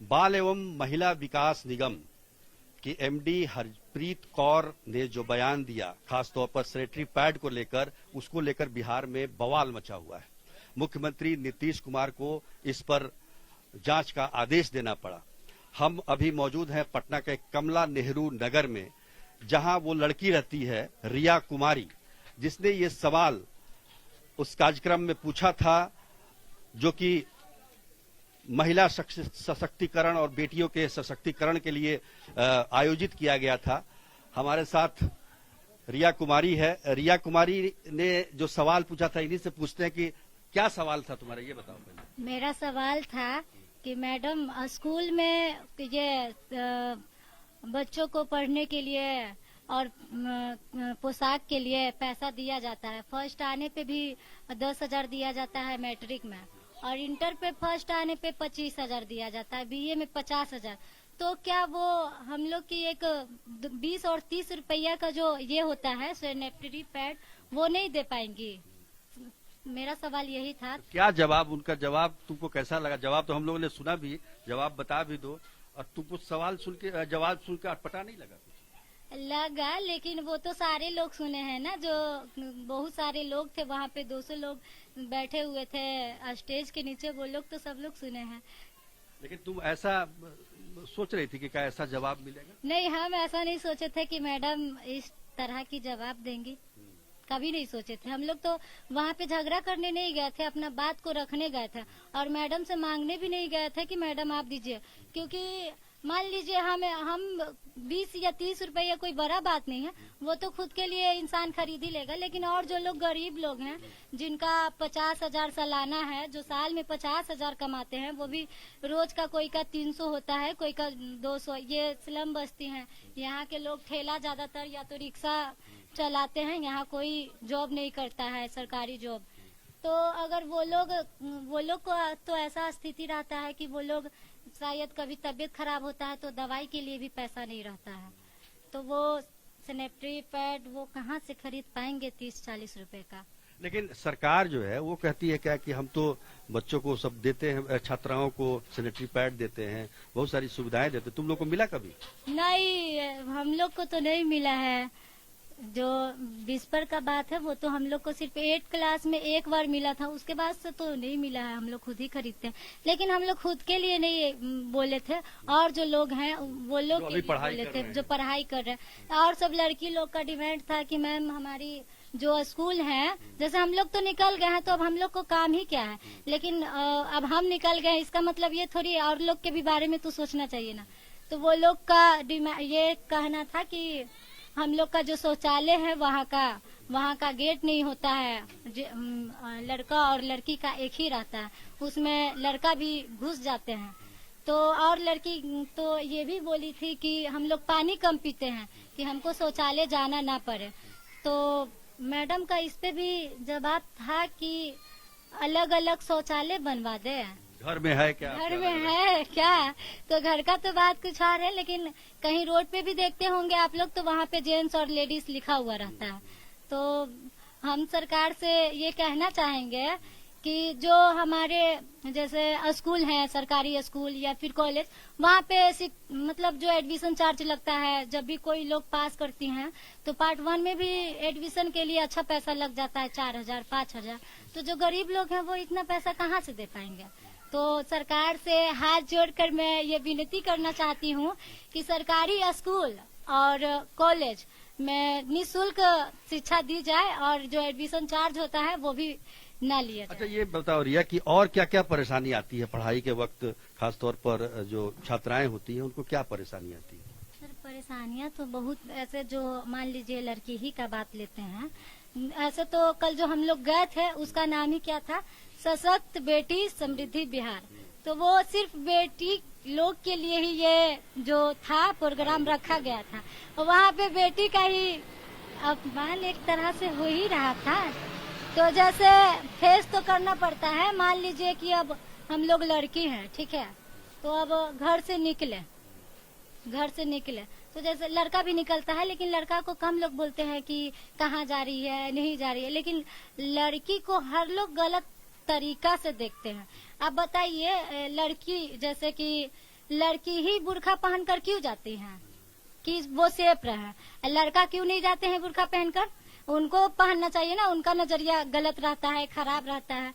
बाल एवं महिला विकास निगम की एमडी हरप्रीत कौर ने जो बयान दिया, खासतौर पर सैनिटरी पैड को लेकर, उसको लेकर बिहार में बवाल मचा हुआ है। मुख्यमंत्री नीतीश कुमार को इस पर जांच का आदेश देना पड़ा। हम अभी मौजूद हैं पटना के कमला नेहरू नगर में, जहां वो लड़की रहती है रिया कुमारी, जिसने ये सवाल उस कार्यक्रम में पूछा था जो कि महिला सशक्तिकरण और बेटियों के सशक्तिकरण के लिए आयोजित किया गया था। हमारे साथ रिया कुमारी है। रिया कुमारी ने जो सवाल पूछा था, इन्हीं से पूछते हैं कि क्या सवाल था तुम्हारा, ये बताओ पहले। मेरा सवाल था कि मैडम, स्कूल में ये बच्चों को पढ़ने के लिए और पोशाक के लिए पैसा दिया जाता है। फर्स्ट आने पे भी 10,000 दिया जाता है मैट्रिक में, और इंटर पे फर्स्ट आने पे 25,000 दिया जाता है, बीए में 50,000। तो क्या वो हम लोग की एक 20 और 30 रुपया का जो ये होता है सैनिटरी पैड, वो नहीं दे पाएंगी? मेरा सवाल यही था। क्या जवाब, उनका जवाब तुमको कैसा लगा? जवाब तो हम लोगों ने सुना भी, जवाब बता भी दो। और तुमको सवाल सुन के, जवाब सुन के अटपटा नहीं लगा? लगा, लेकिन वो तो सारे लोग सुने हैं ना, जो बहुत सारे लोग थे वहाँ पे, 200 लोग बैठे हुए थे स्टेज के नीचे, वो लोग तो सब लोग सुने हैं। लेकिन तुम ऐसा सोच रही थी कि क्या ऐसा जवाब मिलेगा? नहीं, हम ऐसा नहीं सोचे थे कि मैडम इस तरह की जवाब देंगी, कभी नहीं सोचे थे। हम लोग तो वहाँ पे झगड़ा करने नहीं गए थे, अपना बात को रखने गए थे, और मैडम से मांगने भी नहीं गए थे कि मैडम आप दीजिए। क्योंकि मान लीजिए हम 20 या 30 रुपया कोई बड़ा बात नहीं है, वो तो खुद के लिए इंसान खरीद ही लेगा। लेकिन और जो लोग गरीब लोग हैं, जिनका 50,000 सालाना है, जो साल में 50,000 कमाते हैं, वो भी रोज का कोई का 300 होता है, कोई का 200। ये स्लम बस्ती हैं, यहाँ के लोग ठेला ज्यादातर या तो रिक्शा चलाते हैं, यहाँ कोई जॉब नहीं करता है, सरकारी जॉब। तो अगर वो लोग को तो ऐसा स्थिति रहता है कि वो लोग शायद कभी तबीयत खराब होता है तो दवाई के लिए भी पैसा नहीं रहता है, तो वो सैनिटरी पैड वो कहाँ से खरीद पाएंगे 30-40 रुपए का? लेकिन सरकार जो है वो कहती है क्या कि हम तो बच्चों को सब देते हैं, छात्राओं को सैनिटरी पैड देते हैं, बहुत सारी सुविधाएं देते हैं। तुम लोग को मिला कभी? नहीं, हम लोग को तो नहीं मिला है। जो विस्पर का बात है वो तो हम लोग को सिर्फ 8 क्लास में एक बार मिला था, उसके बाद से तो नहीं मिला है। हम लोग खुद ही खरीदते हैं, लेकिन हम लोग खुद के लिए नहीं बोले थे, और जो लोग हैं वो लोग के लिए बोले थे जो पढ़ाई कर रहे हैं। और सब लड़की लोग का डिमांड था कि मैम हमारी जो स्कूल है, जैसे हम लोग तो निकल गए हैं तो अब हम लोग को काम ही क्या है, लेकिन अब हम निकल गए, इसका मतलब ये थोड़ी और लोग के भी बारे में तो सोचना चाहिए ना। तो वो लोग का ये कहना था कि हम लोग का जो शौचालय है वहाँ का गेट नहीं होता है, लड़का और लड़की का एक ही रहता है, उसमें लड़का भी घुस जाते हैं। तो और लड़की तो ये भी बोली थी कि हम लोग पानी कम पीते हैं, कि हमको शौचालय जाना ना पड़े। तो मैडम का इस पे भी जवाब था कि अलग अलग शौचालय बनवा दे। घर में है क्या? घर में है क्या? तो घर का तो बात कुछ और है, लेकिन कहीं रोड पे भी देखते होंगे आप लोग, तो वहाँ पे जेंट्स और लेडीज लिखा हुआ रहता है। तो हम सरकार से ये कहना चाहेंगे कि जो हमारे जैसे स्कूल हैं, सरकारी स्कूल या फिर कॉलेज, वहाँ पे मतलब जो एडमिशन चार्ज लगता है, जब भी कोई लोग पास करती हैं तो पार्ट 1 में भी एडमिशन के लिए अच्छा पैसा लग जाता है, 4,000 5,000। तो जो गरीब लोग हैं वो इतना पैसा कहाँ से दे पाएंगे? तो सरकार से हाथ जोड़कर मैं ये विनती करना चाहती हूँ कि सरकारी स्कूल और कॉलेज में निःशुल्क शिक्षा दी जाए, और जो एडमिशन चार्ज होता है वो भी ना लिया जाए। अच्छा, ये बताओ रिया कि और क्या क्या परेशानी आती है पढ़ाई के वक्त, खासतौर पर जो छात्राएं होती हैं उनको क्या परेशानी आती है? सर, परेशानियां तो बहुत, ऐसे जो मान लीजिए लड़की ही का बात लेते हैं, ऐसे तो कल जो हम लोग गए थे उसका नाम ही क्या था, सशक्त बेटी समृद्धि बिहार। तो वो सिर्फ बेटी लोग के लिए ही ये जो था प्रोग्राम रखा गया था, और वहाँ पे बेटी का ही अपमान एक तरह से हो ही रहा था। तो जैसे फेस तो करना पड़ता है, मान लीजिए कि अब हम लोग लड़की हैं, ठीक है, तो अब घर से निकले तो जैसे लड़का भी निकलता है, लेकिन लड़का को कम लोग बोलते हैं कि कहाँ जा रही है, नहीं जा रही है, लेकिन लड़की को हर लोग गलत तरीका से देखते हैं। अब बताइए, लड़की जैसे कि लड़की ही बुर्खा पहनकर क्यों जाती हैं कि वो सेफ रहे, लड़का क्यों नहीं जाते हैं बुर्खा पहनकर? उनको पहनना चाहिए ना, उनका नजरिया गलत रहता है, खराब रहता है।